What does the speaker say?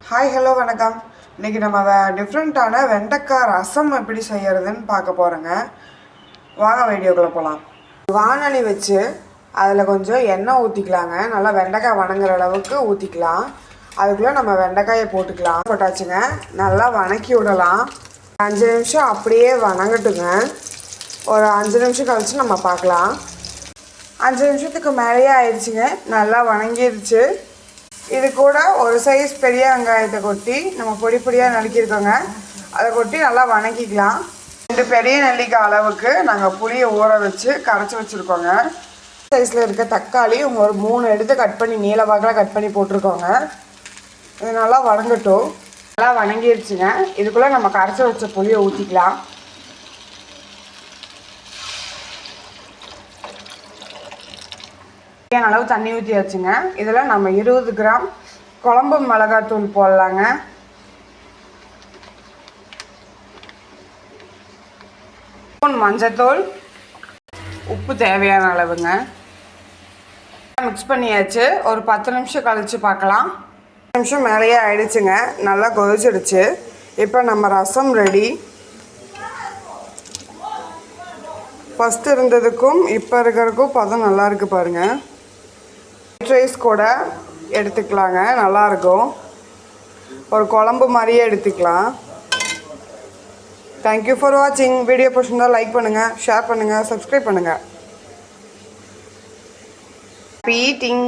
Hi hello வணக்கம். இன்றைக்கி நம்ம டிஃப்ரெண்ட்டான வெண்டைக்காய் ரசம் எப்படி செய்கிறதுன்னு பார்க்க போகிறோங்க. வாங்க வீடியோக்குள்ளே போகலாம். வானொலி வச்சு அதில் கொஞ்சம் எண்ணெய் ஊற்றிக்கலாங்க. நல்லா வெண்டைக்காய் வணங்குற அளவுக்கு ஊற்றிக்கலாம். அதுக்குள்ளே நம்ம வெண்டைக்காயை போட்டாச்சுங்க. நல்லா வணக்கி விடலாம். 5 நிமிஷம் அப்படியே வணங்கட்டுங்க. ஒரு 5 நிமிஷம் கழித்து நம்ம பார்க்கலாம். 5 நிமிஷத்துக்கு மேலேயே ஆயிடுச்சுங்க. நல்லா வணங்கிடுச்சு. இது கூட ஒரு சைஸ் பெரிய வெங்காயத்தை கொட்டி நம்ம பொடி பொடியாக நறுக்கியிருக்கோங்க. அதை கொட்டி நல்லா வணக்கிக்கலாம். 2 பெரிய நெல்லிக்காய் அளவுக்கு நாங்கள் புளியை ஊற வச்சு கரைச்சி வச்சுருக்கோங்க. சைஸில் இருக்க தக்காளி ஒரு 3 எடுத்து கட் பண்ணி நீல வாக்கில் கட் பண்ணி போட்டிருக்கோங்க. இது நல்லா வணங்கட்டும். நல்லா வணங்கிடுச்சுங்க. இதுக்குள்ளே நம்ம கரைச்சி வச்ச புளியை ஊற்றிக்கலாம். அளவு தண்ணி ஊற்றி வச்சுங்க. இதில் நம்ம 20 கிராம் குழம்பு மிளகாத்தூள் போடலாங்க. மஞ்சத்தூள், உப்பு தேவையான அளவுங்க. மிக்ஸ் பண்ணியாச்சு. ஒரு 10 நிமிஷம் கழித்து பார்க்கலாம். 10 நிமிஷம் மேலேயே ஆயிடுச்சுங்க. நல்லா கொதிச்சிடுச்சு. இப்போ நம்ம ரசம் ரெடி. ஃபஸ்ட்டு இருந்ததுக்கும் இப்போ இருக்கிறதுக்கும் பதம் நல்லா இருக்குது பாருங்கள். ரைஸ் கூட எடுத்துக்கலாங்க. நல்லாயிருக்கும். ஒரு குழம்பு மாதிரியே எடுத்துக்கலாம். தேங்க்யூ ஃபார் வாட்சிங். வீடியோ பிடிச்சிருந்தா லைக் பண்ணுங்கள், ஷேர் பண்ணுங்கள், சப்ஸ்கிரைப் பண்ணுங்கள். Happy eating.